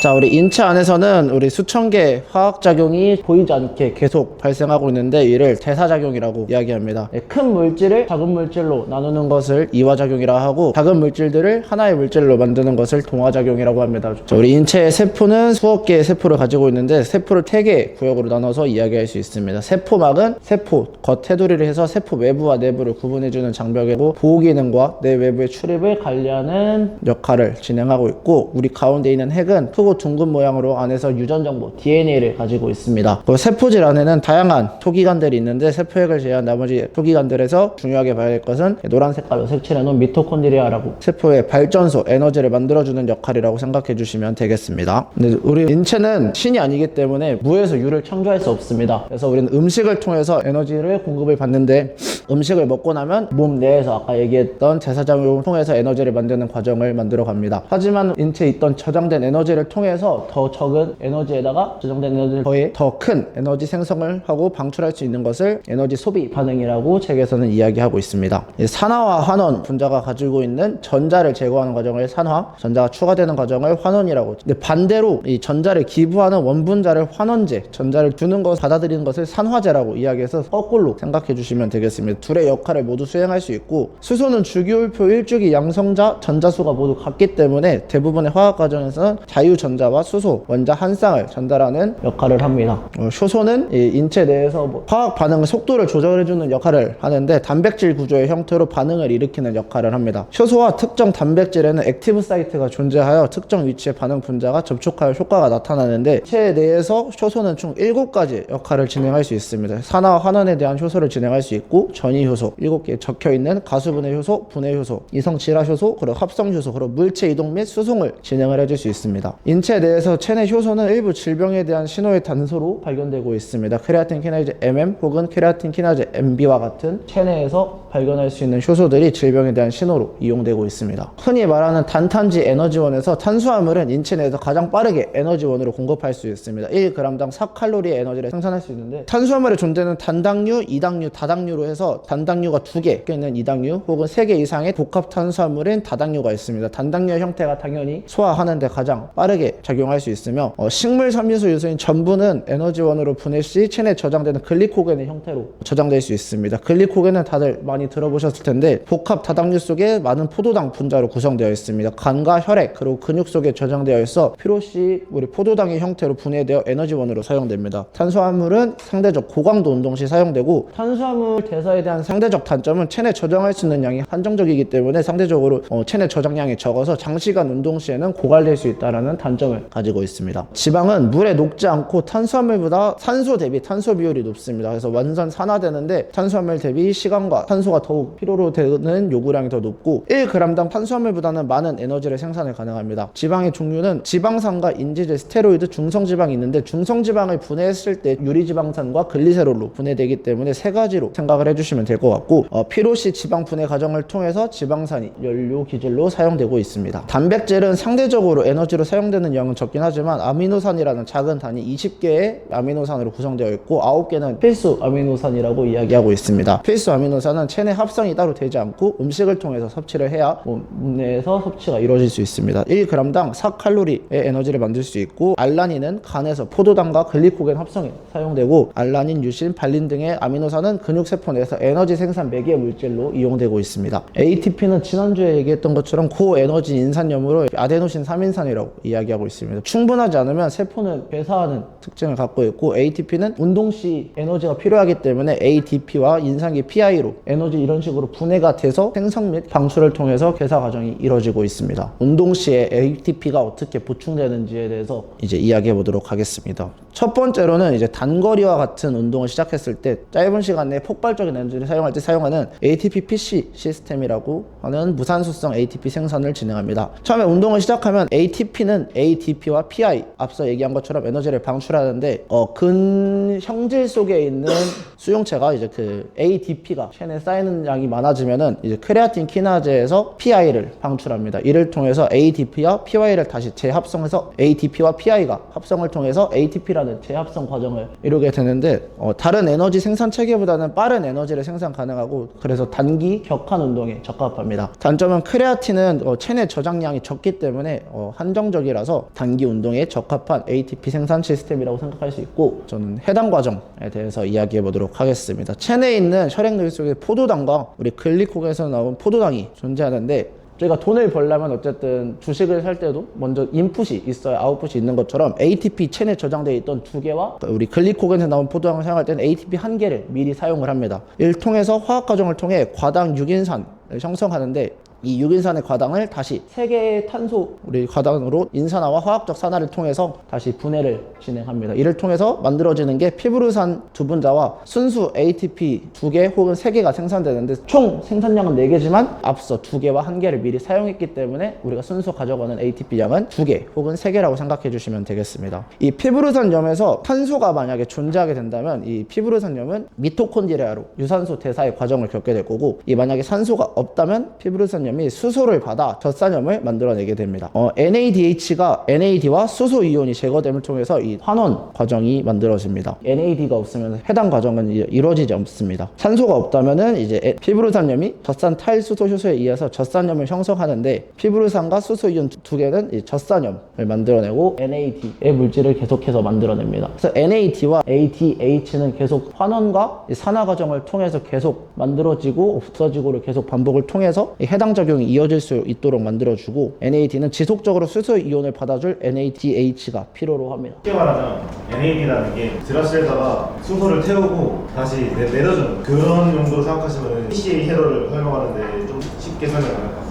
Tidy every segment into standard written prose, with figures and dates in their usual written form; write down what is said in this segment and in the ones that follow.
자, 우리 인체 안에서는 우리 수천 개의 화학작용이 보이지 않게 계속 발생하고 있는데 이를 대사작용이라고 이야기합니다. 큰 물질을 작은 물질로 나누는 것을 이화작용이라 하고 작은 물질들을 하나의 물질로 만드는 것을 동화작용이라고 합니다. 자, 우리 인체의 세포는 수억 개의 세포를 가지고 있는데 세포를 3개의 구역으로 나눠서 이야기할 수 있습니다. 세포막은 세포 겉 테두리를 해서 세포 외부와 내부를 구분해주는 장벽이고 보호기능과 내 외부의 출입을 관리하는 역할을 진행하고 있고, 우리 가운데 있는 핵은 크고 둥근 모양으로 안에서 유전정보 DNA를 가지고 있습니다. 세포질 안에는 다양한 소기관들이 있는데 세포핵을 제외한 나머지 소기관들에서 중요하게 봐야 할 것은 노란 색깔로 색칠해놓은 미토콘드리아라고 세포의 발전소, 에너지를 만들어주는 역할이라고 생각해 주시면 되겠습니다. 근데 우리 인체는 신이 아니기 때문에 무에서 유를 창조할 수 없습니다. 그래서 우리는 음식을 통해서 에너지를 공급을 받는데, 음식을 먹고 나면 몸 내에서 아까 얘기했던 대사작용을 통해서 에너지를 만드는 과정을 만들어 갑니다. 하지만 인체에 있던 저장된 에너지를 통해서 더 적은 에너지에다가 저장된 에너지를 더해 더 큰 에너지 생성을 하고 방출할 수 있는 것을 에너지 소비 반응이라고 책에서는 이야기하고 있습니다. 산화와 환원 분자가 가지고 있는 전자를 제거하는 과정을 산화, 전자가 추가되는 과정을 환원이라고. 근데 반대로 이 전자를 기부하는 원분자를 환원제, 전자를 두는 것, 받아들이는 것을 산화제라고 이야기해서 거꾸로 생각해 주시면 되겠습니다. 둘의 역할을 모두 수행할 수 있고, 수소는 주기율표 1주기 양성자 전자수가 모두 같기 때문에 대부분의 화학 과정에서는 자유전자와 수소, 원자 한 쌍을 전달하는 역할을 합니다. 효소는 이 인체 내에서 화학 반응의 속도를 조절해주는 역할을 하는데 단백질 구조의 형태로 반응을 일으키는 역할을 합니다. 효소와 특정 단백질에는 액티브 사이트가 존재하여 특정 위치의 반응 분자가 접촉하여 효과가 나타나는데, 인체 내에서 효소는 총 7가지 역할을 진행할 수 있습니다. 산화와 환원에 대한 효소를 진행할 수 있고, 전이 효소 7개 적혀있는 가수분해 효소, 분해 효소, 이성 질화 효소, 그리고 합성 효소, 그리고 물체 이동 및 수송을 진행을 해줄 수 있습니다. 인체 내에서 체내 효소는 일부 질병에 대한 신호의 단서로 발견되고 있습니다. 크레아틴 키나제 MM 혹은 크레아틴 키나제 MB와 같은 체내에서 발견할 수 있는 효소들이 질병에 대한 신호로 이용되고 있습니다. 흔히 말하는 단탄지 에너지원에서 탄수화물은 인체 내에서 가장 빠르게 에너지원으로 공급할 수 있습니다. 1g당 4칼로리의 에너지를 생산할 수 있는데, 탄수화물의 존재는 단당류, 이당류, 다당류로 해서 단당류가 2개 있는 이당류 혹은 3개 이상의 복합 탄수화물인 다당류가 있습니다. 단당류의 형태가 당연히 소화하는 데 가장 빠르게 작용할 수 있으며, 식물 섬유소 요소인 전분은 에너지원으로 분해 시 체내에 저장되는 글리코겐의 형태로 저장될 수 있습니다. 글리코겐은 다들 많이 들어보셨을 텐데 복합 다당류 속에 많은 포도당 분자로 구성되어 있습니다. 간과 혈액 그리고 근육 속에 저장되어 있어 필요시 우리 포도당의 형태로 분해되어 에너지원으로 사용됩니다. 탄수화물은 상대적 고강도 운동 시 사용되고, 탄수화물 대사에 대한 상대적 단점은 체내 저장할 수 있는 양이 한정적이기 때문에 상대적으로 체내 저장량이 적어서 장시간 운동 시에는 고갈될 수 있다는 단점을 가지고 있습니다. 지방은 물에 녹지 않고 탄수화물보다 산소 대비 탄소 비율이 높습니다. 그래서 완전 산화되는데 탄수화물 대비 시간과 탄소가 더욱 필요로 되는 요구량이 더 높고 1g당 탄수화물보다는 많은 에너지를 생산을 가능합니다. 지방의 종류는 지방산과 인지질, 스테로이드, 중성지방이 있는데 중성지방을 분해했을 때 유리지방산과 글리세롤로 분해되기 때문에 3가지로 생각을 해주시면 될 것 같고, 필요시 지방 분해 과정을 통해서 지방산이 연료 기질로 사용되고 있습니다. 단백질은 상대적으로 에너지로 사용되는 양은 적긴 하지만 아미노산이라는 작은 단위 20개의 아미노산으로 구성되어 있고 9개는 필수 아미노산이라고 이야기하고 있습니다. 필수 아미노산은 체내 합성이 따로 되지 않고 음식을 통해서 섭취를 해야 몸 내에서 섭취가 이루어질 수 있습니다. 1g당 4칼로리의 에너지를 만들 수 있고, 알라닌은 간에서 포도당과 글리코겐 합성에 사용되고, 알라닌, 유신, 발린 등의 아미노산은 근육세포 내에서 에너지 생산 매개 물질로 이용되고 있습니다. ATP는 지난주에 얘기했던 것처럼 고에너지 인산염으로 아데노신 3인산이라고 이야기하고 있습니다. 충분하지 않으면 세포는 괴사하는 특징을 갖고 있고, ATP는 운동 시 에너지가 필요하기 때문에 ADP와 인산기 PI로 에너지 이런 식으로 분해가 돼서 생성 및 방출을 통해서 괴사 과정이 이루어지고 있습니다. 운동 시에 ATP가 어떻게 보충되는지에 대해서 이제 이야기해 보도록 하겠습니다. 첫 번째로는 이제 단거리와 같은 운동을 시작했을 때 짧은 시간 내에 폭발적인 에너지를 사용할 때 사용하는 ATP-PC 시스템이라고 하는 무산소성 ATP 생산을 진행합니다. 처음에 운동을 시작하면 ATP는 ADP와 PI, 앞서 얘기한 것처럼 에너지를 방출하는데 근형질 속에 있는 수용체가 이제 그 ADP가 체내에 쌓이는 양이 많아지면은 이제 크레아틴 키나제에서 PI를 방출합니다. 이를 통해서 ADP와 PY를 다시 재합성해서 ADP와 PI가 합성을 통해서 ATP라는 재합성 과정을 이루게 되는데, 다른 에너지 생산 체계보다는 빠른 에너지를 생산 가능하고 그래서 단기 격한 운동에 적합합니다. 단점은 크레아틴은 체내 저장량이 적기 때문에 한정적이라서 있어서 단기 운동에 적합한 ATP 생산 시스템이라고 생각할 수 있고, 저는 해당 과정에 대해서 이야기해 보도록 하겠습니다. 체내에 있는 혈액노이 속에 포도당과 우리 글리코겐에서 나온 포도당이 존재하는데, 저희가 돈을 벌려면 어쨌든 주식을 살 때도 먼저 인풋이 있어야 아웃풋이 있는 것처럼 ATP 체내에 저장되어 있던 2개와 우리 글리코겐에서 나온 포도당을 사용할 때는 ATP 1개를 미리 사용을 합니다. 이를 통해서 화학 과정을 통해 과당 6인산을 형성하는데, 이 6인산의 과당을 다시 3개의 탄소 우리 과당으로 인산화와 화학적 산화를 통해서 다시 분해를 진행합니다. 이를 통해서 만들어지는 게 피브르산 두 분자와 순수 ATP 2개 혹은 3개가 생산되는데, 총 생산량은 4개지만 앞서 2개와 1개를 미리 사용했기 때문에 우리가 순수 가져가는 ATP 양은 2개 혹은 3개라고 생각해 주시면 되겠습니다. 이 피브르산염에서 탄소가 만약에 존재하게 된다면 이 피브르산염은 미토콘드리아로 유산소 대사의 과정을 겪게 될 거고, 이 만약에 산소가 없다면 피브르산염 이 수소를 받아 젖산염을 만들어내게 됩니다. NADH가 NAD와 수소 이온이 제거됨을 통해서 이 환원 과정이 만들어집니다. NAD가 없으면 해당 과정은 이루어지지 않습니다. 산소가 없다면은 이제 피브르산염이 젖산 탈수소 효소에 의해서 젖산염을 형성하는데, 피브르산과 수소 이온 2개는 젖산염을 만들어내고 NAD의 물질을 계속해서 만들어냅니다. 그래서 NAD와 ADH는 계속 환원과 산화 과정을 통해서 계속 만들어지고 없어지고를 계속 반복을 통해서 해당 작용이 이어질 수 있도록 만들어주고, NAD는 지속적으로 수소 이온을 받아줄 NADH가 필요로 합니다. 쉽게 말하면 NAD라는 게 지라시에다가 수소를 태우고 다시 내려주는 그런 용도로 생각하시면 PCA 회로를 활용하는데 좀 쉽게 설명 가능할 것 같습니다.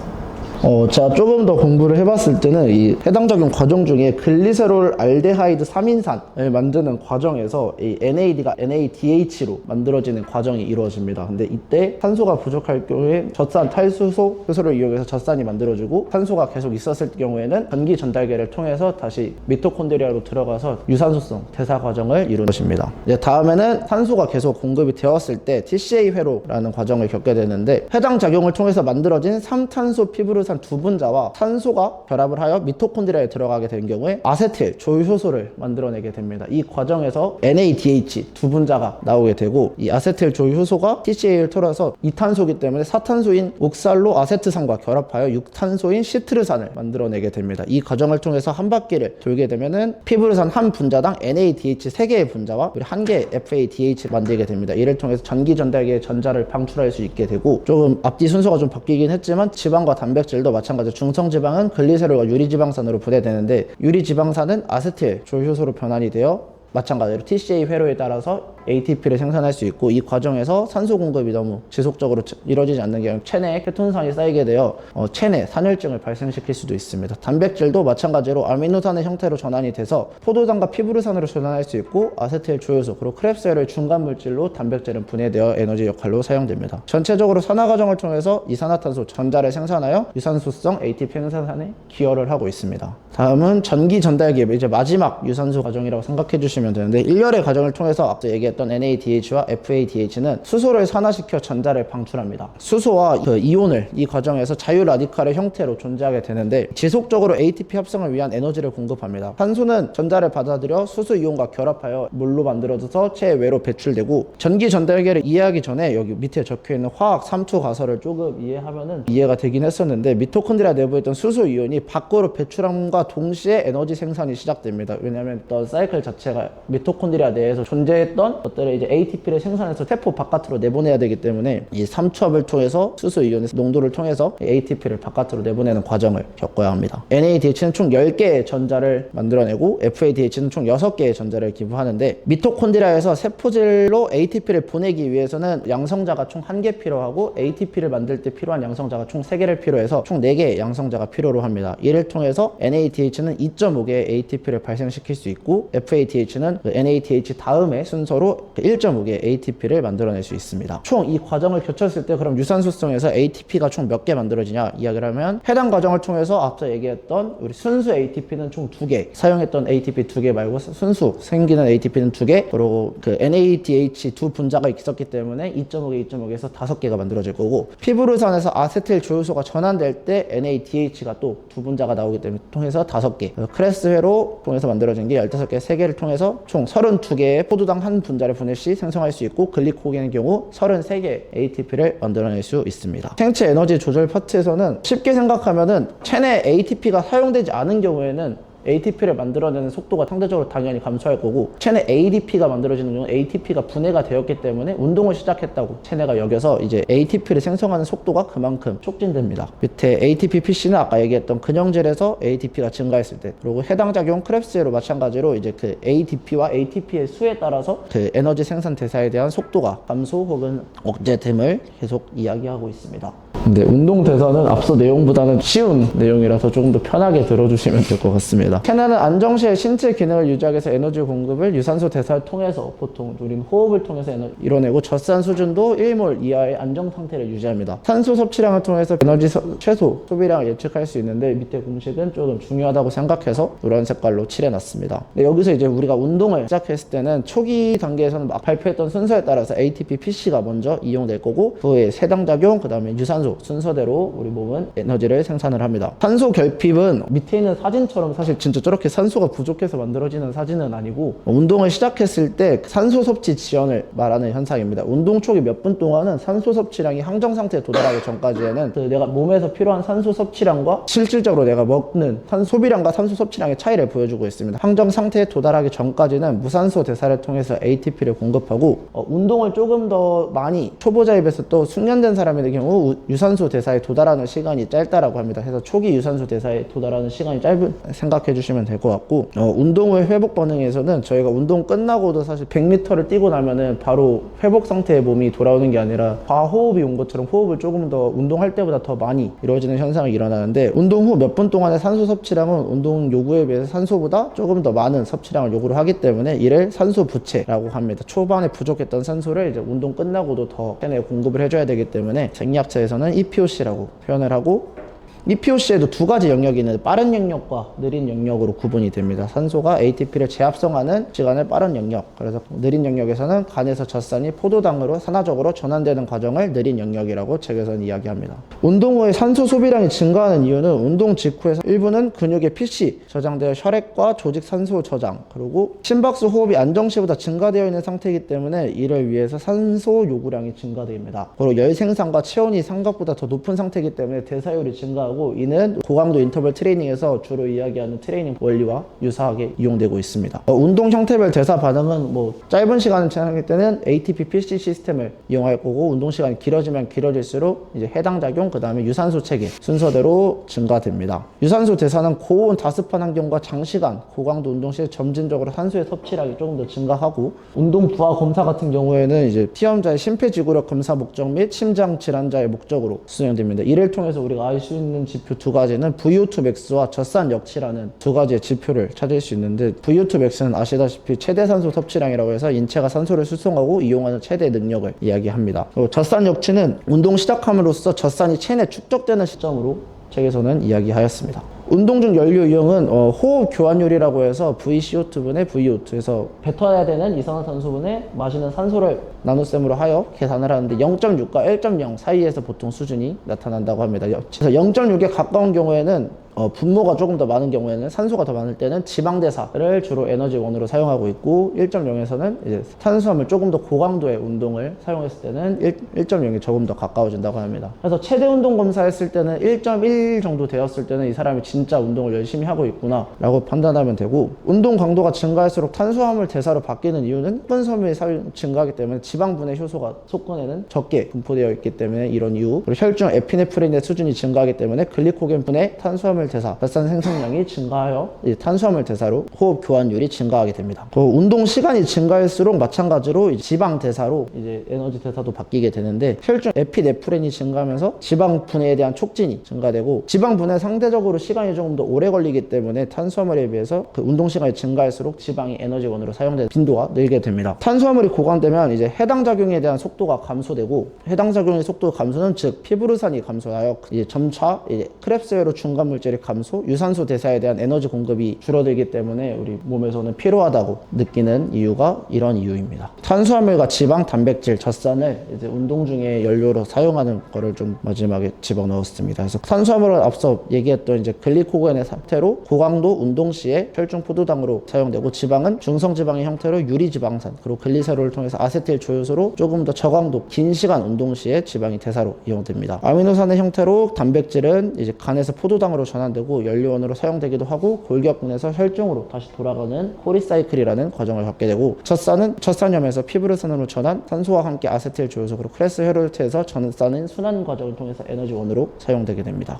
제가 조금 더 공부를 해봤을 때는 이 해당 작용 과정 중에 글리세롤 알데하이드 3인산을 만드는 과정에서 이 NAD가 NADH로 만들어지는 과정이 이루어집니다. 근데 이때 산소가 부족할 경우에 젖산 탈수소 효소를 이용해서 젖산이 만들어지고, 산소가 계속 있었을 경우에는 전기 전달계를 통해서 다시 미토콘드리아로 들어가서 유산소성 대사 과정을 이루는 것입니다. 이제 다음에는 산소가 계속 공급이 되었을 때 TCA 회로라는 과정을 겪게 되는데, 해당 작용을 통해서 만들어진 3탄소 피브르산 두 분자와 산소가 결합을 하여 미토콘드리아에 들어가게 된 경우에 아세틸 조효소를 만들어내게 됩니다. 이 과정에서 NADH 두 분자가 나오게 되고, 이 아세틸 조효소가 TCA를 통해서 2탄소이기 때문에 4탄소인 옥살로 아세트산과 결합하여 6탄소인 시트르산을 만들어내게 됩니다. 이 과정을 통해서 한 바퀴를 돌게 되면은 피브르산 한 분자당 NADH 3개의 분자와 1개의 FADH 만들게 됩니다. 이를 통해서 전기 전달계의 전자를 방출할 수 있게 되고, 조금 앞뒤 순서가 좀 바뀌긴 했지만 지방과 단백질도 마찬가지로 중성지방은 글리세롤과 유리지방산으로 분해되는데, 유리지방산은 아세틸 조효소로 변환이 되어 마찬가지로 TCA 회로에 따라서 ATP를 생산할 수 있고, 이 과정에서 산소 공급이 너무 지속적으로 이루어지지 않는 경우 체내에 케톤산이 쌓이게 되어 체내 산혈증을 발생시킬 수도 있습니다. 단백질도 마찬가지로 아미노산의 형태로 전환이 돼서 포도당과 피브르산으로 전환할 수 있고, 아세틸 조효소 그리고 크렙스혈의 중간 물질로 단백질은 분해되어 에너지 역할로 사용됩니다. 전체적으로 산화 과정을 통해서 이산화탄소 전자를 생산하여 유산소성 ATP 생산에 기여를 하고 있습니다. 다음은 전기 전달기, 이제 마지막 유산소 과정이라고 생각해 주시면 되는데, 일렬의 과정을 통해서 앞서 얘기했던 NADH와 FADH는 수소를 산화시켜 전자를 방출합니다. 수소와 이온을 이 과정에서 자유 라디칼의 형태로 존재하게 되는데, 지속적으로 ATP 합성을 위한 에너지를 공급합니다. 산소는 전자를 받아들여 수소 이온과 결합하여 물로 만들어져서 체외로 배출되고, 전기 전달계를 이해하기 전에 여기 밑에 적혀있는 화학 3투 가설을 조금 이해하면은 이해가 되긴 했었는데, 미토콘드리아 내부에 있던 수소 이온이 밖으로 배출함과 동시에 에너지 생산이 시작됩니다. 왜냐하면 어떤 사이클 자체가 미토콘드리아 내에서 존재했던 것들을 이제 ATP를 생산해서 세포 바깥으로 내보내야 되기 때문에, 이 3투압을 통해서 수소 이온의 농도를 통해서 ATP를 바깥으로 내보내는 과정을 겪어야 합니다. NADH는 총 10개의 전자를 만들어내고, FADH는 총 6개의 전자를 기부하는데, 미토콘드리아에서 세포질로 ATP를 보내기 위해서는 양성자가 총 1개 필요하고, ATP를 만들 때 필요한 양성자가 총 3개를 필요해서 총 4개의 양성자가 필요로 합니다. 이를 통해서 NADH는 2.5개의 ATP를 발생시킬 수 있고, FADH는 NADH 다음에 순서로 1.5개의 ATP를 만들어낼 수 있습니다. 총 이 과정을 거쳤을 때 그럼 유산소성에서 ATP가 총 몇 개 만들어지냐 이야기를 하면, 해당 과정을 통해서 앞서 얘기했던 우리 순수 ATP는 총 2개, 사용했던 ATP 2개 말고 순수 생기는 ATP는 2개, 그리고 그 NADH 두 분자가 있었기 때문에 2.5개, 2.5개에서 5개가 만들어질 거고, 피브르산에서 아세틸 조효소가 전환될 때 NADH가 또 두 분자가 나오기 때문에 통해서 5개, 크레스회로 통해서 만들어진 게 15개, 3개를 통해서 총 32개의 포도당 한 분자를 분해 시 생성할 수 있고, 글리코겐의 경우 33개 ATP를 만들어낼 수 있습니다. 생체 에너지 조절 파트에서는 쉽게 생각하면은 체내 ATP가 사용되지 않은 경우에는 ATP를 만들어내는 속도가 상대적으로 당연히 감소할 거고, 체내 ADP가 만들어지는 경우는 ATP가 분해가 되었기 때문에 운동을 시작했다고 체내가 여겨서 이제 ATP를 생성하는 속도가 그만큼 촉진됩니다. 밑에 ATP PC는 아까 얘기했던 근형질에서 ATP가 증가했을 때, 그리고 해당 작용 크랩스로 마찬가지로 이제 그 ADP와 ATP의 수에 따라서 그 에너지 생산 대사에 대한 속도가 감소 혹은 억제됨을 계속 이야기하고 있습니다. 근데 운동 대사는 앞서 내용보다는 쉬운 내용이라서 조금 더 편하게 들어주시면 될 것 같습니다. 체내는 안정시에 신체 기능을 유지하기 위해서 에너지 공급을 유산소 대사를 통해서, 보통 우리는 호흡을 통해서 이뤄내고, 젖산 수준도 1몰 이하의 안정 상태를 유지합니다. 산소 섭취량을 통해서 에너지 최소 소비량을 예측할 수 있는데, 밑에 공식은 조금 중요하다고 생각해서 노란 색깔로 칠해놨습니다. 여기서 이제 우리가 운동을 시작했을 때는 초기 단계에서는 막 발표했던 순서에 따라서 ATP, PC가 먼저 이용될 거고, 그 후에 세당작용, 그 다음에 유산소 순서대로 우리 몸은 에너지를 생산을 합니다. 산소 결핍은 밑에 있는 사진처럼 사실 진짜 저렇게 산소가 부족해서 만들어지는 사진은 아니고, 운동을 시작했을 때 산소 섭취 지연을 말하는 현상입니다. 운동 초기 몇 분 동안은 산소 섭취량이 항정 상태에 도달하기 전까지에는 내가 몸에서 필요한 산소 섭취량과 실질적으로 내가 먹는 소비량과 산소 섭취량의 차이를 보여주고 있습니다. 항정 상태에 도달하기 전까지는 무산소 대사를 통해서 ATP를 공급하고, 운동을 조금 더 많이 초보자에 비해서 또 숙련된 사람의 경우 유산소 대사에 도달하는 시간이 짧다라고 합니다. 그래서 초기 유산소 대사에 도달하는 시간이 짧은 생각해 주시면 될 것 같고, 운동 후 회복 반응에서는 저희가 운동 끝나고도 사실 100m를 뛰고 나면은 바로 회복 상태의 몸이 돌아오는 게 아니라 과호흡이 온 것처럼 호흡을 조금 더 운동할 때보다 더 많이 이루어지는 현상이 일어나는데, 운동 후 몇 분 동안의 산소 섭취량은 운동 요구에 비해서 산소보다 조금 더 많은 섭취량을 요구를 하기 때문에 이를 산소 부채라고 합니다. 초반에 부족했던 산소를 이제 운동 끝나고도 더 체내에 공급을 해줘야 되기 때문에 생리학자에서는 EPOC라고 표현을 하고, EPOC에도 두 가지 영역이 있는데 빠른 영역과 느린 영역으로 구분이 됩니다. 산소가 ATP를 재합성하는 시간을 빠른 영역, 그래서 느린 영역에서는 간에서 젖산이 포도당으로 산화적으로 전환되는 과정을 느린 영역이라고 책에서는 이야기합니다. 운동 후에 산소 소비량이 증가하는 이유는 운동 직후에서 일부는 근육의 PC 저장되어 혈액과 조직 산소 저장, 그리고 심박수 호흡이 안정시보다 증가되어 있는 상태이기 때문에 이를 위해서 산소 요구량이 증가됩니다. 그리고 열 생산과 체온이 생각보다 더 높은 상태이기 때문에 대사율이 증가하고, 이는 고강도 인터벌 트레이닝에서 주로 이야기하는 트레이닝 원리와 유사하게 이용되고 있습니다. 운동 형태별 대사 반응은 짧은 시간을 진행할 때는 ATP PC 시스템을 이용할 거고, 운동 시간이 길어지면 길어질수록 이제 해당 작용, 그 다음에 유산소 체계 순서대로 증가됩니다. 유산소 대사는 고온 다습한 환경과 장시간 고강도 운동 시 점진적으로 산소의 섭취량이 조금 더 증가하고, 운동 부하 검사 같은 경우에는 이제 피험자의 심폐지구력 검사 목적 및 심장 질환자의 목적으로 수행됩니다. 이를 통해서 우리가 알 수 있는 지표 두 가지는 VO2 max와 젖산 역치라는 두 가지의 지표를 찾을 수 있는데, VO2 max는 아시다시피 최대 산소 섭취량이라고 해서 인체가 산소를 수송하고 이용하는 최대 능력을 이야기합니다. 젖산 역치는 운동 시작함으로써 젖산이 체내에 축적되는 시점으로 책에서는 이야기하였습니다. 운동 중 연료 유형은 호흡 교환율이라고 해서 VCO2분의 VO2, 그래서 뱉어야 되는 이산화탄소분의 마시는 산소를 나눗셈으로 하여 계산을 하는데 0.6과 1.0 사이에서 보통 수준이 나타난다고 합니다. 그래서 0.6에 가까운 경우에는 분모가 조금 더 많은 경우에는, 산소가 더 많을 때는 지방대사를 주로 에너지원으로 사용하고 있고, 1.0에서는 이제 탄수화물 조금 더 고강도의 운동을 사용했을 때는 1.0이 조금 더 가까워진다고 합니다. 그래서 최대 운동 검사했을 때는 1.1 정도 되었을 때는 이 사람이 진짜 운동을 열심히 하고 있구나 라고 판단하면 되고, 운동 강도가 증가할수록 탄수화물 대사로 바뀌는 이유는 흡분섬유의 사용 증가하기 때문에 지방분해 효소가 속근에는 적게 분포되어 있기 때문에 이런 이유, 그리고 혈중 에피네프린의 수준이 증가하기 때문에 글리코겐 분해 탄수화물 대사, 젖산 생성량이 증가하여 탄수화물 대사로 호흡 교환율이 증가하게 됩니다. 운동 시간이 증가할수록 마찬가지로 지방 대사로 이제 에너지 대사도 바뀌게 되는데, 혈중 에피네프린이 증가하면서 지방 분해에 대한 촉진이 증가되고, 지방 분해 상대적으로 시간이 조금 더 오래 걸리기 때문에 탄수화물에 비해서 그 운동 시간이 증가할수록 지방이 에너지원으로 사용되는 빈도가 늘게 됩니다. 탄수화물이 고강되면 이제 해당 작용에 대한 속도가 감소되고, 해당 작용의 속도 감소는 즉 피브르산이 감소하여 이제 점차 크랩스웨로 중간 물질의 감소, 유산소 대사에 대한 에너지 공급이 줄어들기 때문에 우리 몸에서는 피로하다고 느끼는 이유가 이런 이유입니다. 탄수화물과 지방, 단백질, 젖산을 이제 운동 중에 연료로 사용하는 거를 좀 마지막에 집어넣었습니다. 그래서 탄수화물은 앞서 얘기했던 이제 글리코겐의 상태로 고강도 운동 시에 혈중 포도당으로 사용되고, 지방은 중성지방의 형태로 유리지방산, 그리고 글리세롤을 통해서 아세틸 조효소로 조금 더 저강도 긴 시간 운동 시에 지방이 대사로 이용됩니다. 아미노산의 형태로 단백질은 이제 간에서 포도당으로 전환되고 연료원으로 사용되기도 하고 골격근에서 혈중으로 다시 돌아가는 코리사이클이라는 과정을 갖게 되고, 젖산은 젖산염에서 피부르선으로 전환, 산소와 함께 아세틸 조효석으로 크레스 회로를 통해서 전산은 순환 과정을 통해서 에너지원으로 사용되게 됩니다.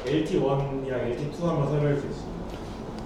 LT1이랑 LT2 한번 설명해 주시죠.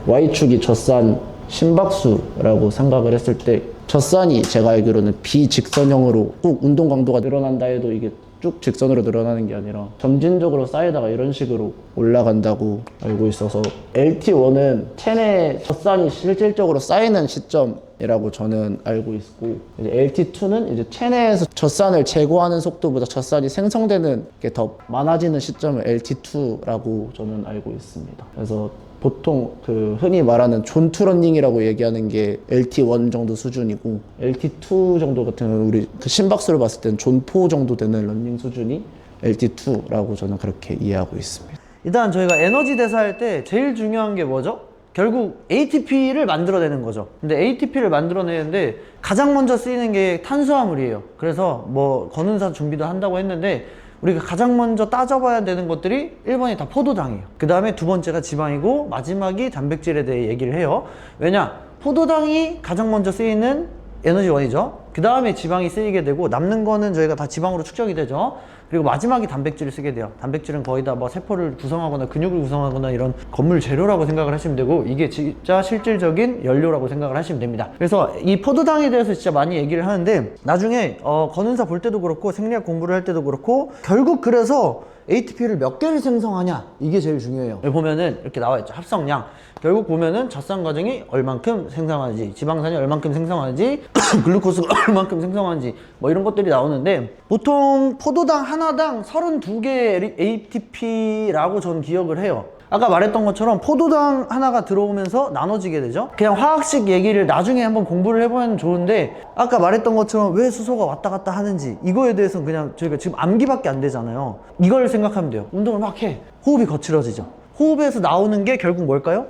Y축이 젖산 심박수라고 생각을 했을 때, 젖산이 제가 알기로는 비직선형으로 꼭 운동 강도가 늘어난다 해도 이게 쭉 직선으로 늘어나는 게 아니라 점진적으로 쌓이다가 이런 식으로 올라간다고 알고 있어서, LT1은 체내 젖산이 실질적으로 쌓이는 시점이라고 저는 알고 있고, 이제 LT2는 이제 체내에서 젖산을 제거하는 속도보다 젖산이 생성되는 게 더 많아지는 시점을 LT2라고 저는 알고 있습니다. 그래서 보통 그 흔히 말하는 존투러닝이라고 얘기하는 게 LT1 정도 수준이고, LT2 정도 같은 경우는 우리 그 심박수를 봤을 때는 존4 정도 되는 러닝 수준이 LT2라고 저는 그렇게 이해하고 있습니다. 일단 저희가 에너지 대사할 때 제일 중요한 게 뭐죠? 결국 ATP를 만들어내는 거죠. 근데 ATP를 만들어내는데 가장 먼저 쓰이는 게 탄수화물이에요. 그래서 뭐 건운사 준비도 한다고 했는데, 우리가 가장 먼저 따져봐야 되는 것들이 1번이 다 포도당이에요. 그 다음에 두 번째가 지방이고, 마지막이 단백질에 대해 얘기를 해요. 왜냐? 포도당이 가장 먼저 쓰이는 에너지원이죠. 그 다음에 지방이 쓰이게 되고, 남는 거는 저희가 다 지방으로 축적이 되죠. 그리고 마지막이 단백질을 쓰게 돼요. 단백질은 거의 다 뭐 세포를 구성하거나 근육을 구성하거나 이런 건물 재료라고 생각을 하시면 되고, 이게 진짜 실질적인 연료라고 생각을 하시면 됩니다. 그래서 이 포도당에 대해서 진짜 많이 얘기를 하는데, 나중에 건운사 볼 때도 그렇고 생리학 공부를 할 때도 그렇고, 결국 그래서 ATP를 몇 개를 생성하냐, 이게 제일 중요해요. 여기 보면은 이렇게 나와 있죠. 합성량. 결국 보면은 젖산 과정이 얼만큼 생성하는지, 지방산이 얼만큼 생성하는지, 글루코스가 얼만큼 생성하는지, 뭐 이런 것들이 나오는데, 보통 포도당 하나당 32개 ATP라고 저는 기억을 해요. 아까 말했던 것처럼 포도당 하나가 들어오면서 나눠지게 되죠. 그냥 화학식 얘기를 나중에 한번 공부를 해보면 좋은데, 아까 말했던 것처럼 왜 수소가 왔다 갔다 하는지, 이거에 대해서는 그냥 저희가 지금 암기밖에 안 되잖아요. 이걸 생각하면 돼요. 운동을 막 해. 호흡이 거칠어지죠. 호흡에서 나오는 게 결국 뭘까요?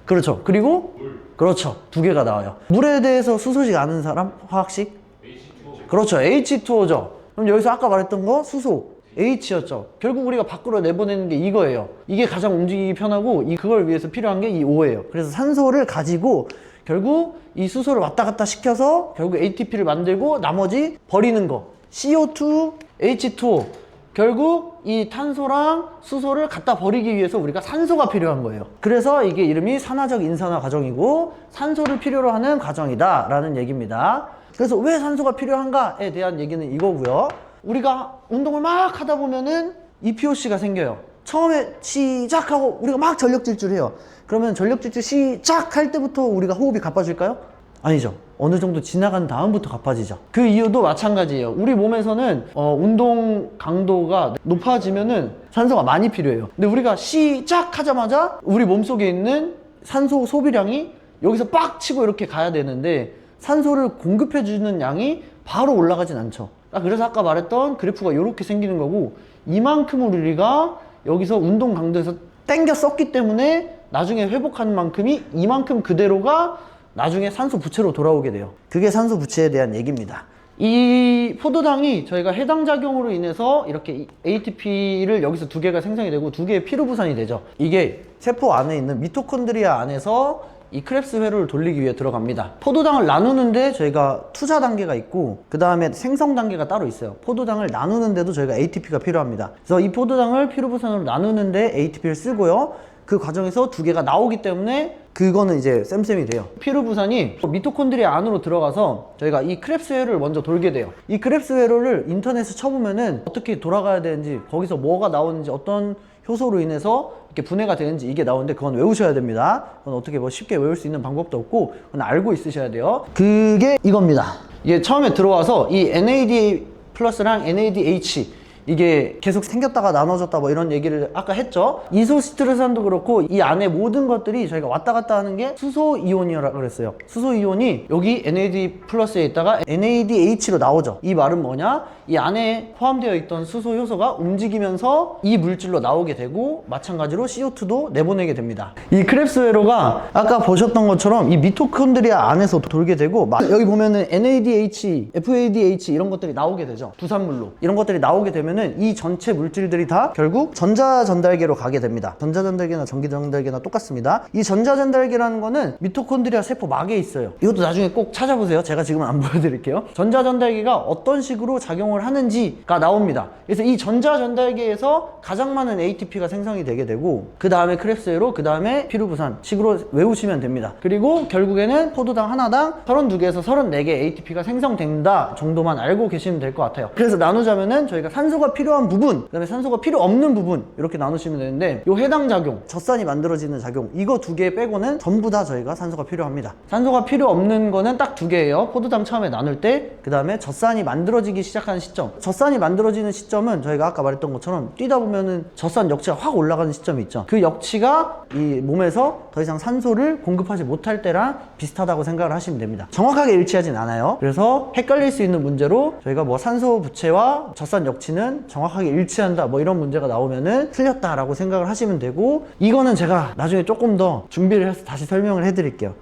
그렇죠. 그리고 그렇죠. 두 개가 나와요. 물에 대해서 수소식 아는 사람? 화학식? H2O. 그렇죠. H2O죠. 그럼 여기서 아까 말했던 거 수소 H였죠. 결국 우리가 밖으로 내보내는 게 이거예요. 이게 가장 움직이기 편하고, 그걸 위해서 필요한 게 이 O예요. 그래서 산소를 가지고 결국 이 수소를 왔다 갔다 시켜서 결국 ATP를 만들고, 나머지 버리는 거 CO2, H2O, 결국 이 탄소랑 수소를 갖다 버리기 위해서 우리가 산소가 필요한 거예요. 그래서 이게 이름이 산화적 인산화 과정이고, 산소를 필요로 하는 과정이다 라는 얘기입니다. 그래서 왜 산소가 필요한가에 대한 얘기는 이거고요. 우리가 운동을 막 하다 보면은 EPOC가 생겨요. 처음에 시작하고 우리가 막 전력 질주를 해요. 그러면 전력 질주 시작할 때부터 우리가 호흡이 가빠질까요? 아니죠. 어느 정도 지나간 다음부터 가빠지죠. 그 이유도 마찬가지예요. 우리 몸에서는 운동 강도가 높아지면은 산소가 많이 필요해요. 근데 우리가 시작하자마자 우리 몸속에 있는 산소 소비량이 여기서 빡 치고 이렇게 가야 되는데, 산소를 공급해주는 양이 바로 올라가진 않죠. 그래서 아까 말했던 그래프가 이렇게 생기는 거고, 이만큼을 우리가 여기서 운동 강도에서 땡겨 썼기 때문에 나중에 회복하는 만큼이 이만큼 그대로가 나중에 산소 부채로 돌아오게 돼요. 그게 산소 부채에 대한 얘기입니다. 이 포도당이 저희가 해당 작용으로 인해서 이렇게 ATP를 여기서 두 개가 생성이 되고, 두 개의 피로부산이 되죠. 이게 세포 안에 있는 미토콘드리아 안에서 이 크렙스 회로를 돌리기 위해 들어갑니다. 포도당을 나누는데 저희가 투자 단계가 있고, 그 다음에 생성 단계가 따로 있어요. 포도당을 나누는데도 저희가 ATP가 필요합니다. 그래서 이 포도당을 피로부산으로 나누는데 ATP를 쓰고요. 그 과정에서 두 개가 나오기 때문에 그거는 이제 쌤쌤이 돼요. 피로부산이 미토콘드리아 안으로 들어가서 저희가 이 크렙스 회로를 먼저 돌게 돼요. 이 크렙스 회로를 인터넷에 쳐보면은 어떻게 돌아가야 되는지, 거기서 뭐가 나오는지, 어떤 효소로 인해서 이렇게 분해가 되는지 이게 나오는데, 그건 외우셔야 됩니다. 그건 어떻게 뭐 쉽게 외울 수 있는 방법도 없고, 그건 알고 있으셔야 돼요. 그게 이겁니다. 이게 처음에 들어와서 이 NADH 플러스랑 NADH, 이게 계속 생겼다가 나눠졌다 뭐 이런 얘기를 아까 했죠. 이소시트르산도 그렇고, 이 안에 모든 것들이 저희가 왔다 갔다 하는 게 수소이온이라고 그랬어요. 수소이온이 여기 NAD 플러스에 있다가 NADH로 나오죠. 이 말은 뭐냐? 이 안에 포함되어 있던 수소 효소가 움직이면서 이 물질로 나오게 되고, 마찬가지로 CO2도 내보내게 됩니다. 이 크렙스 회로가 아까 보셨던 것처럼 이 미토콘드리아 안에서 돌게 되고, 여기 보면은 NADH, FADH 이런 것들이 나오게 되죠. 부산물로. 이런 것들이 나오게 되면 되면은 이 전체 물질들이 다 결국 전자전달계로 가게 됩니다. 전자전달계나 전기전달계나 똑같습니다. 이 전자전달계라는 거는 미토콘드리아 세포 막에 있어요. 이것도 나중에 꼭 찾아보세요. 제가 지금은 안 보여드릴게요. 전자전달계가 어떤 식으로 작용을 하는지가 나옵니다. 그래서 이 전자전달계에서 가장 많은 ATP가 생성이 되게 되고, 그 다음에 크랩스회로, 그 다음에 피루부산 식으로 외우시면 됩니다. 그리고 결국에는 포도당 하나당 32개에서 34개 ATP가 생성된다 정도만 알고 계시면 될 것 같아요. 그래서 나누자면은 저희가 산소가 필요한 부분, 그 다음에 산소가 필요 없는 부분, 이렇게 나누시면 되는데, 요 해당 작용, 젖산이 만들어지는 작용, 이거 두 개 빼고는 전부 다 저희가 산소가 필요합니다. 산소가 필요 없는 거는 딱 두 개예요. 포도당 처음에 나눌 때, 그 다음에 젖산이 만들어지기 시작하는 시점. 젖산이 만들어지는 시점은 저희가 아까 말했던 것처럼 뛰다 보면은 젖산 역치가 확 올라가는 시점이 있죠. 그 역치가 이 몸에서 더 이상 산소를 공급하지 못할 때랑 비슷하다고 생각을 하시면 됩니다. 정확하게 일치하진 않아요. 그래서 헷갈릴 수 있는 문제로 저희가 뭐 산소 부채와 젖산 역치는 정확하게 일치한다, 뭐 이런 문제가 나오면은 틀렸다라고 생각을 하시면 되고, 이거는 제가 나중에 조금 더 준비를 해서 다시 설명을 해드릴게요.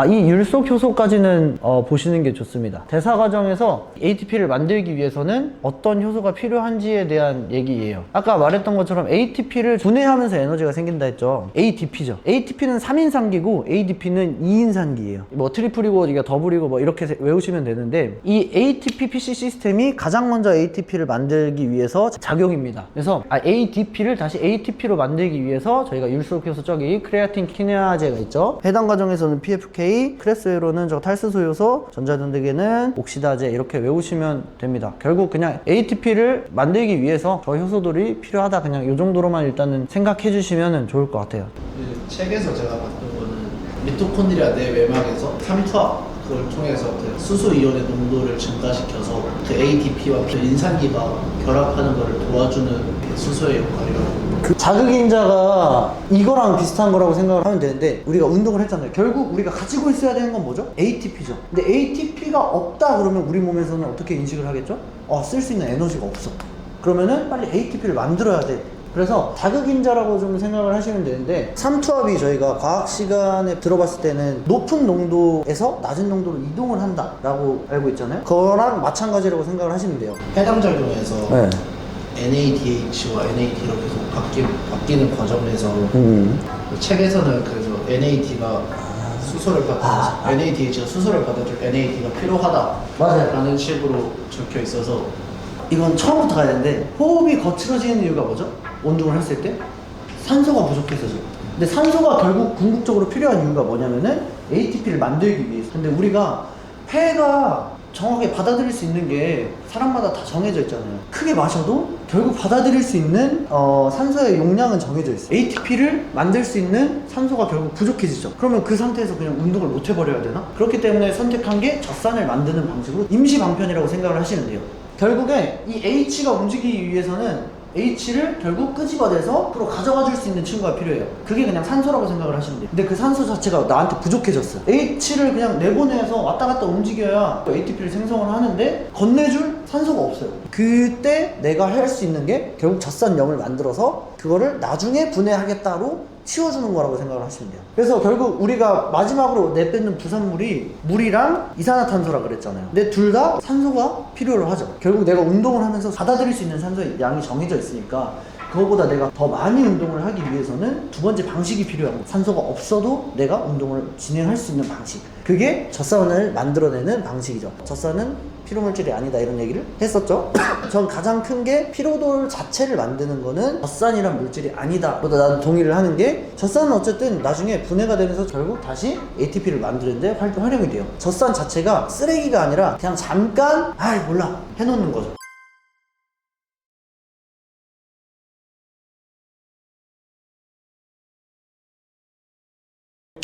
이 율속 효소까지는 보시는 게 좋습니다. 대사 과정에서 ATP를 만들기 위해서는 어떤 효소가 필요한지에 대한 얘기예요. 아까 말했던 것처럼 ATP를 분해하면서 에너지가 생긴다 했죠. ADP죠. ATP는 3인산기고 ADP는 2인산기예요. 뭐 트리플이고 이게 더블이고 뭐 이렇게 외우시면 되는데, 이 ATP PC 시스템이 가장 먼저 ATP를 만들기 위해서 작용입니다. 그래서 ADP를 다시 ATP로 만들기 위해서 저희가 율속 효소, 저기 크레아틴 키네아제가 있죠. 해당 과정에서는 PFK, 크레스회로는 저 탈수소 요소, 전자전달계는 옥시다제, 이렇게 외우시면 됩니다. 결국 그냥 ATP를 만들기 위해서 저 효소들이 필요하다, 그냥 이 정도로만 일단은 생각해 주시면 좋을 것 같아요. 그 책에서 제가 봤던 거는 미토콘드리아 내 외막에서 삼투압, 그걸 통해서 그 수소 이온의 농도를 증가시켜서 그 ATP와 그 인산기가 결합하는 것을 도와주는 그 수소의 역할이라고. 그 자극인자가 이거랑 비슷한 거라고 생각을 하면 되는데, 우리가 운동을 했잖아요. 결국 우리가 가지고 있어야 되는 건 뭐죠? ATP죠. 근데 ATP가 없다 그러면 우리 몸에서는 어떻게 인식을 하겠죠? 쓸 수 있는 에너지가 없어. 그러면은 빨리 ATP를 만들어야 돼. 그래서 자극인자라고 좀 생각을 하시면 되는데, 삼투압이 저희가 과학 시간에 들어봤을 때는 높은 농도에서 낮은 농도로 이동을 한다라고 알고 있잖아요. 그거랑 마찬가지라고 생각을 하시면 돼요. 해당 작용에서 네. NADH와 NAD로 계속 바뀌는 과정에서 책에서는 그래서 NAD가 수소를 NADH가 수소를 받아줄 NAD가 필요하다라는 식으로 적혀 있어서, 이건 처음부터 가야 되는데, 호흡이 거칠어지는 이유가 뭐죠? 운동을 했을 때 산소가 부족해서죠. 근데 산소가 결국 궁극적으로 필요한 이유가 뭐냐면은 ATP를 만들기 위해서. 근데 우리가 폐가 정확하게 받아들일 수 있는 게 사람마다 다 정해져 있잖아요. 크게 마셔도 결국 받아들일 수 있는 산소의 용량은 정해져 있어요. ATP를 만들 수 있는 산소가 결국 부족해지죠. 그러면 그 상태에서 그냥 운동을 못 해버려야 되나? 그렇기 때문에 선택한 게 젖산을 만드는 방식으로 임시 방편이라고 생각을 하시면 돼요. 결국에 이 H가 움직이기 위해서는 H를 결국 끄집어내서 앞으로 가져가 줄 수 있는 친구가 필요해요. 그게 그냥 산소라고 생각을 하시면 돼요. 근데 그 산소 자체가 나한테 부족해졌어. H를 그냥 내보내서 왔다 갔다 움직여야 ATP를 생성을 하는데 건네줄 산소가 없어요. 그때 내가 할 수 있는 게 결국 젖산염을 만들어서 그거를 나중에 분해하겠다로 치워주는 거라고 생각을 하시면 돼요. 그래서 결국 우리가 마지막으로 내뱉는 부산물이 물이랑 이산화탄소라 그랬잖아요. 근데 둘 다 산소가 필요로 하죠. 결국 내가 운동을 하면서 받아들일 수 있는 산소의 양이 정해져 있으니까, 그거보다 내가 더 많이 운동을 하기 위해서는 두 번째 방식이 필요한 거예요. 산소가 없어도 내가 운동을 진행할 수 있는 방식. 그게 젖산을 만들어내는 방식이죠. 젖산은 피로물질이 아니다, 이런 얘기를 했었죠. 전 가장 큰 게 피로돌 자체를 만드는 거는 젖산이란 물질이 아니다 보다 나는 동의를 하는 게, 젖산은 어쨌든 나중에 분해가 되면서 결국 다시 ATP를 만드는데 활용이 돼요. 젖산 자체가 쓰레기가 아니라 그냥 잠깐 몰라 해놓는 거죠.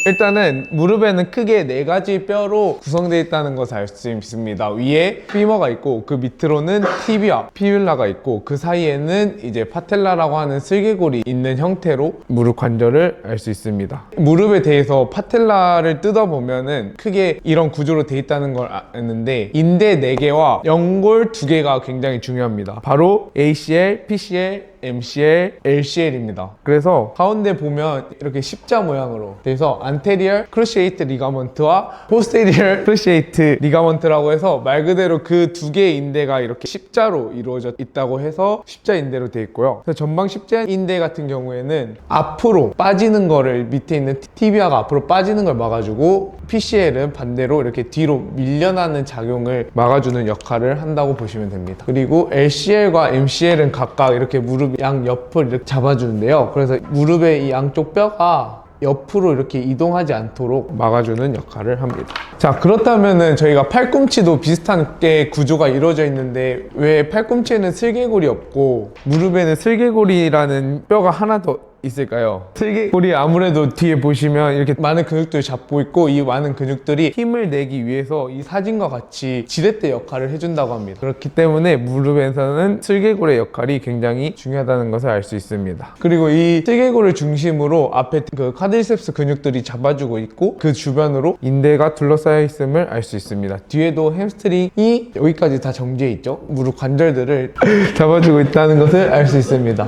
일단은 무릎에는 크게 4가지 뼈로 구성되어 있다는 것을 알 수 있습니다. 위에 피머가 있고, 그 밑으로는 티비아, 피뷸라가 있고, 그 사이에는 이제 파텔라라고 하는 슬개골이 있는 형태로 무릎 관절을 알 수 있습니다. 무릎에 대해서 파텔라를 뜯어보면은 크게 이런 구조로 되어 있다는 걸 아는데, 인대 4개와 연골 2개가 굉장히 중요합니다. 바로 ACL, PCL, MCL, LCL입니다. 그래서 가운데 보면 이렇게 십자 모양으로 돼서 anterior cruciate ligament와 posterior cruciate ligament라고 해서 말 그대로 그 두 개의 인대가 이렇게 십자로 이루어져 있다고 해서 십자 인대로 되어 있고요. 그래서 전방 십자 인대 같은 경우에는 앞으로 빠지는 거를 밑에 있는 티비아가 앞으로 빠지는 걸 막아주고 PCL은 반대로 이렇게 뒤로 밀려나는 작용을 막아주는 역할을 한다고 보시면 됩니다. 그리고 LCL과 MCL은 각각 이렇게 무릎 양 옆을 이렇게 잡아주는데요. 그래서 무릎의 이 양쪽 뼈가 옆으로 이렇게 이동하지 않도록 막아주는 역할을 합니다. 자, 그렇다면은 저희가 팔꿈치도 비슷한 게 구조가 이루어져 있는데 왜 팔꿈치에는 슬개골이 없고 무릎에는 슬개골이라는 뼈가 하나 더 있을까요? 슬개골이 아무래도 뒤에 보시면 이렇게 많은 근육들을 잡고 있고 이 많은 근육들이 힘을 내기 위해서 이 사진과 같이 지렛대 역할을 해준다고 합니다. 그렇기 때문에 무릎에서는 슬개골의 역할이 굉장히 중요하다는 것을 알 수 있습니다. 그리고 이 슬개골을 중심으로 앞에 그 카드리셉스 근육들이 잡아주고 있고 그 주변으로 인대가 둘러싸여 있음을 알 수 있습니다. 뒤에도 햄스트링이 여기까지 다 정지해 있죠. 무릎 관절들을 잡아주고 있다는 것을 알 수 있습니다.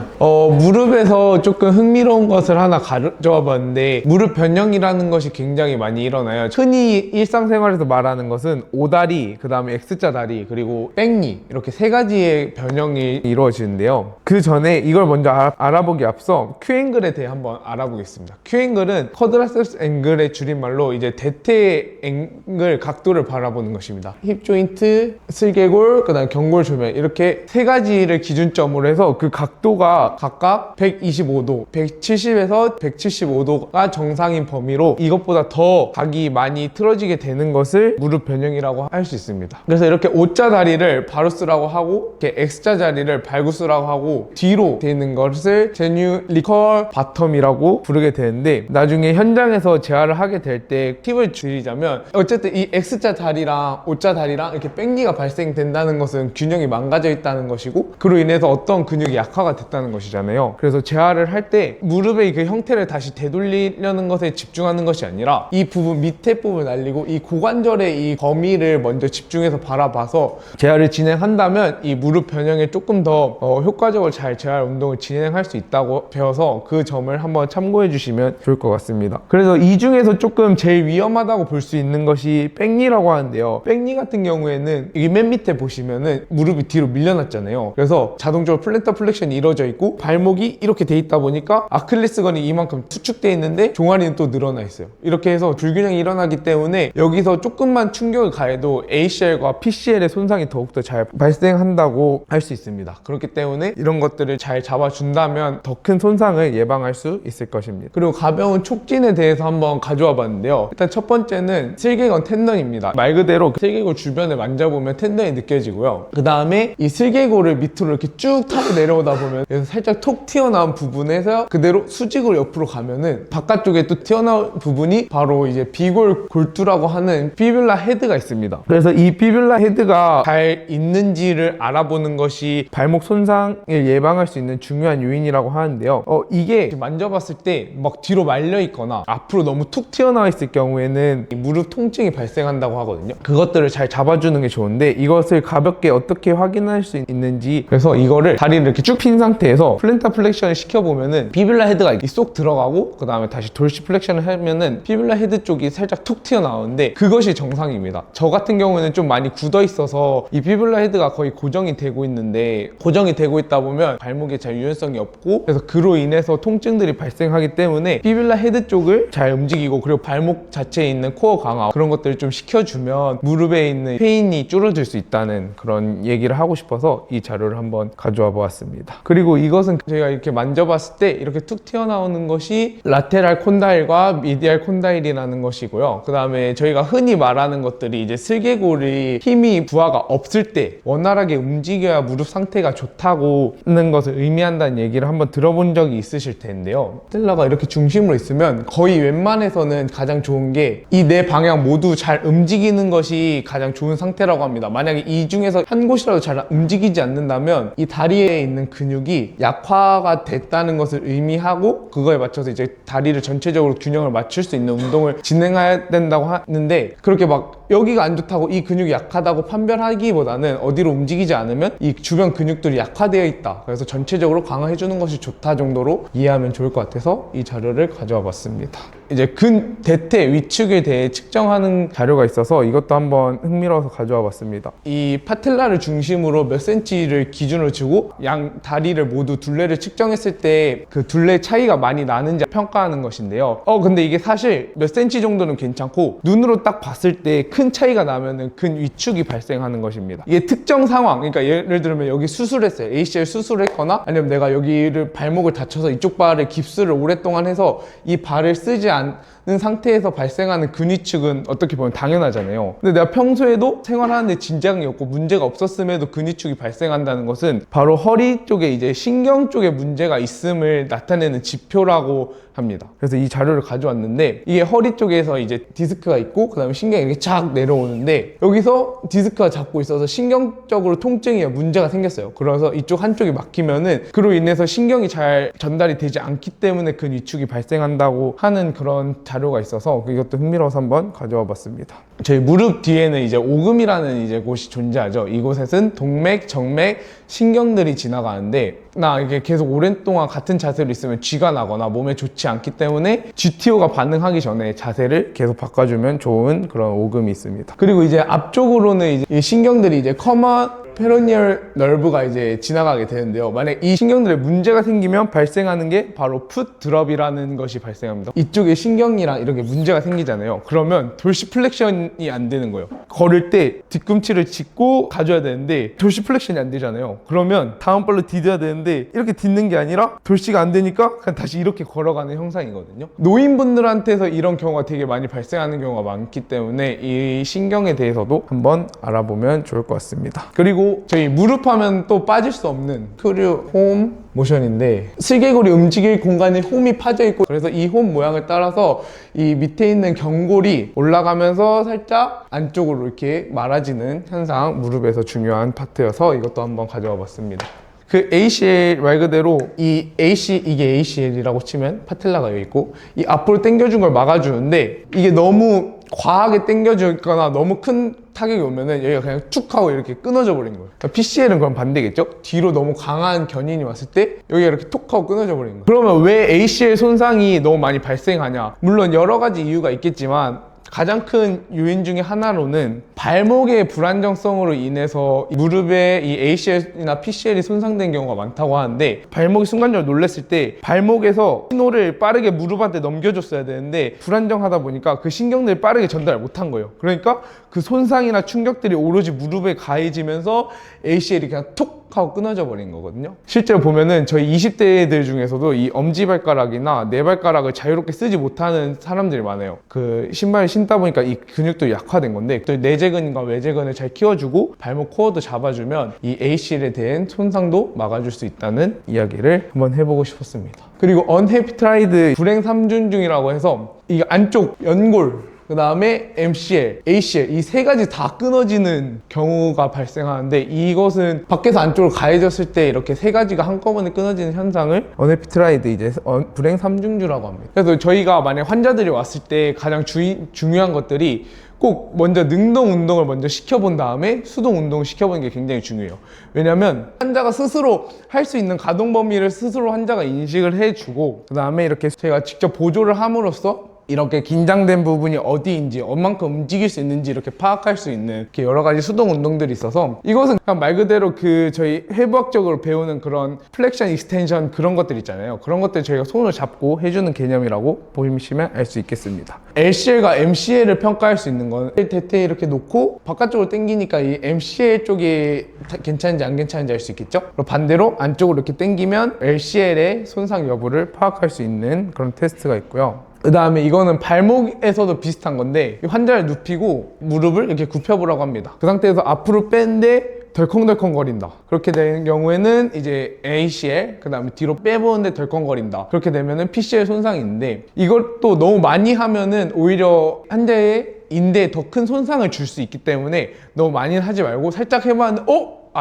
무릎에서 조금 흥미로운 것을 하나 가져와 봤는데 무릎 변형이라는 것이 굉장히 많이 일어나요. 흔히 일상생활에서 말하는 것은 오다리, 그 다음에 X자 다리, 그리고 뺑니 이렇게 세 가지의 변형이 이루어지는데요. 그 전에 이걸 먼저 알아보기 앞서 Q앵글에 대해 한번 알아보겠습니다. Q앵글은 쿼드라셉스 앵글의 줄임말로 이제 대퇴 앵글 각도를 바라보는 것입니다. 힙 조인트, 슬개골, 그 다음에 경골 조면 이렇게 세 가지를 기준점으로 해서 그 각도가 각각 125도 170에서 175도가 정상인 범위로 이것보다 더 각이 많이 틀어지게 되는 것을 무릎 변형이라고 할 수 있습니다. 그래서 이렇게 O자 다리를 바루스라고 하고 이렇게 X자 다리를 발구스라고 하고 뒤로 되는 것을 제뉴리컬 바텀이라고 부르게 되는데 나중에 현장에서 재활을 하게 될 때 팁을 드리자면 어쨌든 이 X자 다리랑 O자 다리랑 이렇게 뺑니가 발생된다는 것은 균형이 망가져 있다는 것이고 그로 인해서 어떤 근육이 약화가 됐다는 것이잖아요. 그래서 재활을 할 때 무릎의 그 형태를 다시 되돌리려는 것에 집중하는 것이 아니라 이 부분 밑에 부분 날리고 이 고관절의 이 범위를 먼저 집중해서 바라봐서 재활을 진행한다면 이 무릎 변형에 조금 더 효과적으로 잘 재활 운동을 진행할 수 있다고 배워서 그 점을 한번 참고해 주시면 좋을 것 같습니다. 그래서 이 중에서 조금 제일 위험하다고 볼 수 있는 것이 뺑니라고 하는데요. 뺑니 같은 경우에는 이 맨 밑에 보시면은 무릎이 뒤로 밀려났잖아요. 그래서 자동적으로 플랜터 플렉션이 이루어져 있고 발목이 이렇게 돼 있다 보니까 아킬레스건이 이만큼 수축돼 있는데 종아리는 또 늘어나 있어요. 이렇게 해서 불균형이 일어나기 때문에 여기서 조금만 충격을 가해도 ACL과 PCL의 손상이 더욱더 잘 발생한다고 할 수 있습니다. 그렇기 때문에 이런 것들을 잘 잡아준다면 더 큰 손상을 예방할 수 있을 것입니다. 그리고 가벼운 촉진에 대해서 한번 가져와 봤는데요. 일단 첫 번째는 슬개건 텐던입니다. 말 그대로 슬개골 주변을 만져보면 텐던이 느껴지고요. 그 다음에 이 슬개골을 밑으로 이렇게 쭉 타고 내려오다 보면 여기서 살짝 톡 튀어나온 부분에서 그대로 수직으로 옆으로 가면은 바깥쪽에 또 튀어나온 부분이 바로 이제 비골 골두라고 하는 피뷸라 헤드가 있습니다. 그래서 이 피뷸라 헤드가 잘 있는지를 알아보는 것이 발목 손상을 예방할 수 있는 중요한 요인이라고 하는데요. 이게 만져봤을 때 막 뒤로 말려 있거나 앞으로 너무 툭 튀어나와 있을 경우에는 무릎 통증이 발생한다고 하거든요. 그것들을 잘 잡아주는 게 좋은데 이것을 가볍게 어떻게 확인할 수 있는지 그래서 이거를 다리를 이렇게 쭉 핀 상태에서 플랜터 플렉션을 시켜보면은 피뷸라 헤드가 쏙 들어가고 그 다음에 다시 돌시 플렉션을 하면은 피뷸라 헤드 쪽이 살짝 툭 튀어나오는데 그것이 정상입니다. 저 같은 경우는 좀 많이 굳어 있어서 이 피뷸라 헤드가 거의 고정이 되고 있는데 고정이 되고 있다 보면 발목에 잘 유연성이 없고 그래서 그로 인해서 통증들이 발생하기 때문에 피뷸라 헤드 쪽을 잘 움직이고 그리고 발목 자체에 있는 코어 강화 그런 것들을 좀 시켜주면 무릎에 있는 페인이 줄어들 수 있다는 그런 얘기를 하고 싶어서 이 자료를 한번 가져와 보았습니다. 그리고 이것은 저희가 이렇게 만져봤을 때 이렇게 툭 튀어나오는 것이 라테랄 콘다일과 미디알 콘다일이라는 것이고요. 그 다음에 저희가 흔히 말하는 것들이 이제 슬개골이 힘이 부하가 없을 때 원활하게 움직여야 무릎 상태가 좋다고 하는 것을 의미한다는 얘기를 한번 들어본 적이 있으실 텐데요. 스텔라가 이렇게 중심으로 있으면 거의 웬만해서는 가장 좋은 게 이 네 방향 모두 잘 움직이는 것이 가장 좋은 상태라고 합니다. 만약에 이 중에서 한 곳이라도 잘 움직이지 않는다면 이 다리에 있는 근육이 약화가 됐다는 것을 의미하고 그거에 맞춰서 이제 다리를 전체적으로 균형을 맞출 수 있는 운동을 진행해야 된다고 하는데, 그렇게 막 여기가 안 좋다고 이 근육이 약하다고 판별하기보다는 어디로 움직이지 않으면 이 주변 근육들이 약화되어 있다, 그래서 전체적으로 강화해 주는 것이 좋다 정도로 이해하면 좋을 것 같아서 이 자료를 가져와 봤습니다. 이제 근 대퇴 위축에 대해 측정하는 자료가 있어서 이것도 한번 흥미로워서 가져와 봤습니다. 이 파텔라를 중심으로 몇 센치를 기준으로 주고 양 다리를 모두 둘레를 측정했을 때 그 둘레 차이가 많이 나는지 평가하는 것인데요. 근데 이게 사실 몇 센치 정도는 괜찮고, 눈으로 딱 봤을 때 큰 차이가 나면은 근 위축이 발생하는 것입니다. 이게 특정 상황, 그러니까 예를 들면 여기 수술했어요. ACL 수술했거나 아니면 내가 여기를 발목을 다쳐서 이쪽 발에 깁스를 오랫동안 해서 이 발을 쓰지 않는 상태에서 발생하는 근위축은 어떻게 보면 당연하잖아요. 근데 내가 평소에도 생활하는데 진장이 없고 문제가 없었음에도 근위축이 발생한다는 것은 바로 허리 쪽에 이제 신경 쪽에 문제가 있음을 나타내는 지표라고 합니다. 그래서 이 자료를 가져왔는데, 이게 허리 쪽에서 이제 디스크가 있고 그 다음에 신경이 이렇게 쫙 내려오는데, 여기서 디스크가 잡고 있어서 신경적으로 통증이 문제가 생겼어요. 그래서 이쪽 한쪽이 막히면은 그로 인해서 신경이 잘 전달이 되지 않기 때문에 근위축이 발생한다고 하는 그런 자료가 있어서 이것도 흥미로워서 한번 가져와 봤습니다. 저희 무릎 뒤에는 이제 오금이라는 이제 곳이 존재하죠. 이곳에는 동맥, 정맥, 신경들이 지나가는데, 나 이게 계속 오랜동안 같은 자세로 있으면 쥐가 나거나 몸에 좋지 않기 때문에 GTO가 반응하기 전에 자세를 계속 바꿔주면 좋은 그런 오금이 있습니다. 그리고 이제 앞쪽으로는 이제 이 신경들이 이제 커먼 페로니얼 널브가 이제 지나가게 되는데요. 만약 이 신경들에 문제가 생기면 발생하는 게 바로 풋 드롭이라는 것이 발생합니다. 이쪽에 신경이랑 이렇게 문제가 생기잖아요. 그러면 돌시플렉션이 안 되는 거예요. 걸을 때 뒤꿈치를 짚고 가져야 되는데 돌시플렉션이 안 되잖아요. 그러면 다음 발로 디뎌야 되는데 이렇게 딛는 게 아니라 돌시가 안 되니까 그냥 다시 이렇게 걸어가는 형상이거든요. 노인분들한테서 이런 경우가 되게 많이 발생하는 경우가 많기 때문에 이 신경에 대해서도 한번 알아보면 좋을 것 같습니다. 그리고 저희 무릎 하면 또 빠질 수 없는 크류 홈 모션인데, 슬개골이 움직일 공간에 홈이 파져 있고, 그래서 이 홈 모양을 따라서 이 밑에 있는 경골이 올라가면서 살짝 안쪽으로 이렇게 말아지는 현상, 무릎에서 중요한 파트여서 이것도 한번 가져와 봤습니다. 그 ACL 말 그대로 이게 ACL이라고 치면 파텔라가 여기 있고, 이 앞으로 당겨준 걸 막아주는데, 이게 너무 과하게 당겨주거나 너무 큰 타격이 오면은 여기가 그냥 툭 하고 이렇게 끊어져 버리는 거예요. 그러니까 PCL은 그럼 반대겠죠? 뒤로 너무 강한 견인이 왔을 때 여기가 이렇게 톡 하고 끊어져 버리는 거예요. 그러면 왜 ACL 손상이 너무 많이 발생하냐? 물론 여러 가지 이유가 있겠지만 가장 큰 요인 중에 하나로는 발목의 불안정성으로 인해서 무릎에 이 ACL이나 PCL이 손상된 경우가 많다고 하는데, 발목이 순간적으로 놀랐을 때 발목에서 신호를 빠르게 무릎한테 넘겨줬어야 되는데 불안정하다 보니까 그 신경들이 빠르게 전달 못한 거예요. 그러니까 그 손상이나 충격들이 오로지 무릎에 가해지면서 ACL이 그냥 톡 하고 끊어져 버린 거거든요. 실제로 보면은 저희 20대들 중에서도 이 엄지발가락이나 내발가락을 자유롭게 쓰지 못하는 사람들이 많아요. 그 신발을 신다 보니까 이 근육도 약화된 건데, 또 내재근과 외재근을 잘 키워주고 발목 코어도 잡아주면 이 ACL에 대한 손상도 막아줄 수 있다는 이야기를 한번 해보고 싶었습니다. 그리고 언헤피트라이드 불행 3중증이라고 해서 이 안쪽 연골, 그 다음에 MCL, ACL 이 세 가지 다 끊어지는 경우가 발생하는데, 이것은 밖에서 안쪽으로 가해졌을 때 이렇게 세 가지가 한꺼번에 끊어지는 현상을 언헤피트라이드 이제 불행 3중주라고 합니다. 그래서 저희가 만약 환자들이 왔을 때 가장 중요한 것들이 꼭 먼저 능동 운동을 먼저 시켜본 다음에 수동 운동을 시켜보는 게 굉장히 중요해요. 왜냐면 환자가 스스로 할 수 있는 가동 범위를 스스로 환자가 인식을 해주고, 그 다음에 이렇게 저희가 직접 보조를 함으로써 이렇게 긴장된 부분이 어디인지, 얼만큼 움직일 수 있는지 이렇게 파악할 수 있는 이렇게 여러 가지 수동 운동들이 있어서, 이것은 그냥 말 그대로 그 저희 해부학적으로 배우는 그런 플렉션, 익스텐션 그런 것들 있잖아요. 그런 것들 저희가 손을 잡고 해주는 개념이라고 보시면 알 수 있겠습니다. LCL과 MCL을 평가할 수 있는 건 대퇴 이렇게 놓고 바깥쪽으로 당기니까 이 MCL 쪽이 괜찮은지 안 괜찮은지 알 수 있겠죠? 그리고 반대로 안쪽으로 이렇게 당기면 LCL의 손상 여부를 파악할 수 있는 그런 테스트가 있고요. 그 다음에 이거는 발목에서도 비슷한 건데, 환자를 눕히고 무릎을 이렇게 굽혀보라고 합니다. 그 상태에서 앞으로 뺀데 덜컹덜컹 거린다. 그렇게 되는 경우에는 이제 ACL, 그 다음에 뒤로 빼보는데 덜컹거린다. 그렇게 되면은 PCL 손상이 있는데, 이것도 너무 많이 하면은 오히려 환자의 인대에 더 큰 손상을 줄 수 있기 때문에 너무 많이 하지 말고 살짝 해봤는데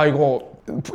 이거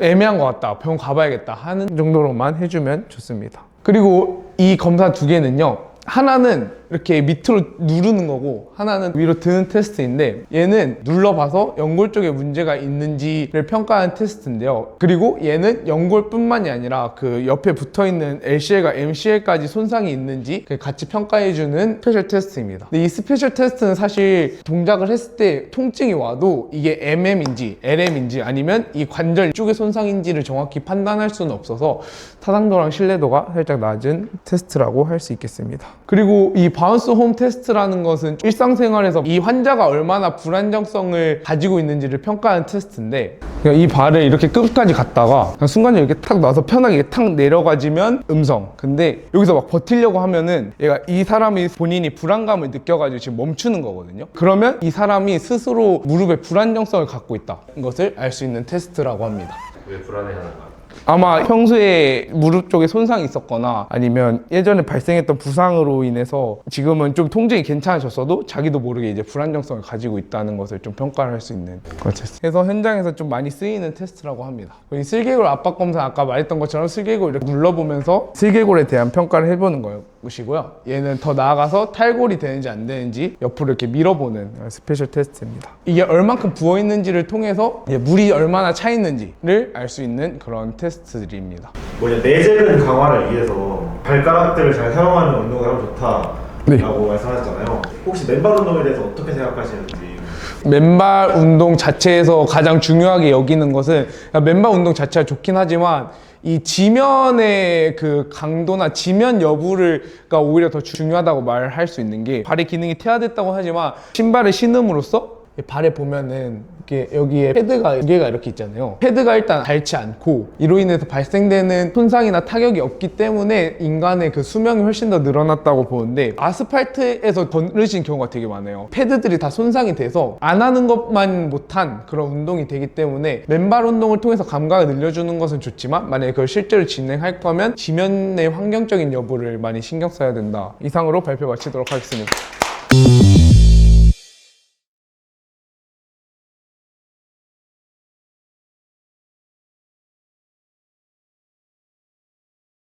애매한 것 같다, 병원 가봐야겠다 하는 정도로만 해주면 좋습니다. 그리고 이 검사 두 개는요, 하나는 이렇게 밑으로 누르는 거고 하나는 위로 드는 테스트인데, 얘는 눌러봐서 연골 쪽에 문제가 있는지를 평가하는 테스트인데요. 그리고 얘는 연골뿐만이 아니라 그 옆에 붙어있는 LCL과 MCL까지 손상이 있는지 같이 평가해주는 스페셜 테스트입니다. 근데 이 스페셜 테스트는 사실 동작을 했을 때 통증이 와도 이게 MM인지 LM인지 아니면 이 관절 쪽의 손상인지를 정확히 판단할 수는 없어서 타당도랑 신뢰도가 살짝 낮은 테스트라고 할 수 있겠습니다. 그리고 이 바운스 홈 테스트라는 것은 일상생활에서 이 환자가 얼마나 불안정성을 가지고 있는지를 평가하는 테스트인데, 그러니까 이 발을 이렇게 끝까지 갔다가 그냥 순간적으로 이렇게 탁 놔서 편하게 이렇게 탁 내려가지면 음성. 근데 여기서 막 버티려고 하면은 얘가 이 사람이 본인이 불안감을 느껴가지고 지금 멈추는 거거든요. 그러면 이 사람이 스스로 무릎에 불안정성을 갖고 있다는 것을 알 수 있는 테스트라고 합니다. 왜 불안해하는가? 아마 평소에 무릎 쪽에 손상이 있었거나 아니면 예전에 발생했던 부상으로 인해서 지금은 좀 통증이 괜찮아졌어도 자기도 모르게 이제 불안정성을 가지고 있다는 것을 좀 평가를 할 수 있는 그런 테스트. 그래서 현장에서 좀 많이 쓰이는 테스트라고 합니다. 이 슬개골 압박 검사 아까 말했던 것처럼 슬개골 이렇게 눌러보면서 슬개골에 대한 평가를 해보는 것이고요. 얘는 더 나아가서 탈골이 되는지 안 되는지 옆으로 이렇게 밀어보는 스페셜 테스트입니다. 이게 얼만큼 부어 있는지를 통해서 물이 얼마나 차 있는지를 알 수 있는 그런 테스트들입니다. 뭐냐, 내재근 강화를 위해서 발가락들을 잘 사용하는 운동을 하면 좋다라고 말씀하셨잖아요. 혹시 맨발 운동에 대해서 어떻게 생각하시는지? 맨발 운동 자체에서 가장 중요하게 여기는 것은, 맨발 운동 자체가 좋긴 하지만 이 지면의 그 강도나 지면 여부가 오히려 더 중요하다고 말할 수 있는 게, 발의 기능이 퇴화됐다고 하지만 신발을 신음으로써 발에 보면은 이렇게 여기에 패드가 4개가 이렇게 있잖아요. 패드가 일단 닳지 않고 이로 인해서 발생되는 손상이나 타격이 없기 때문에 인간의 그 수명이 훨씬 더 늘어났다고 보는데, 아스팔트에서 걸으신 경우가 되게 많아요. 패드들이 다 손상이 돼서 안 하는 것만 못한 그런 운동이 되기 때문에 맨발 운동을 통해서 감각을 늘려주는 것은 좋지만, 만약에 그걸 실제로 진행할 거면 지면의 환경적인 여부를 많이 신경 써야 된다. 이상으로 발표 마치도록 하겠습니다.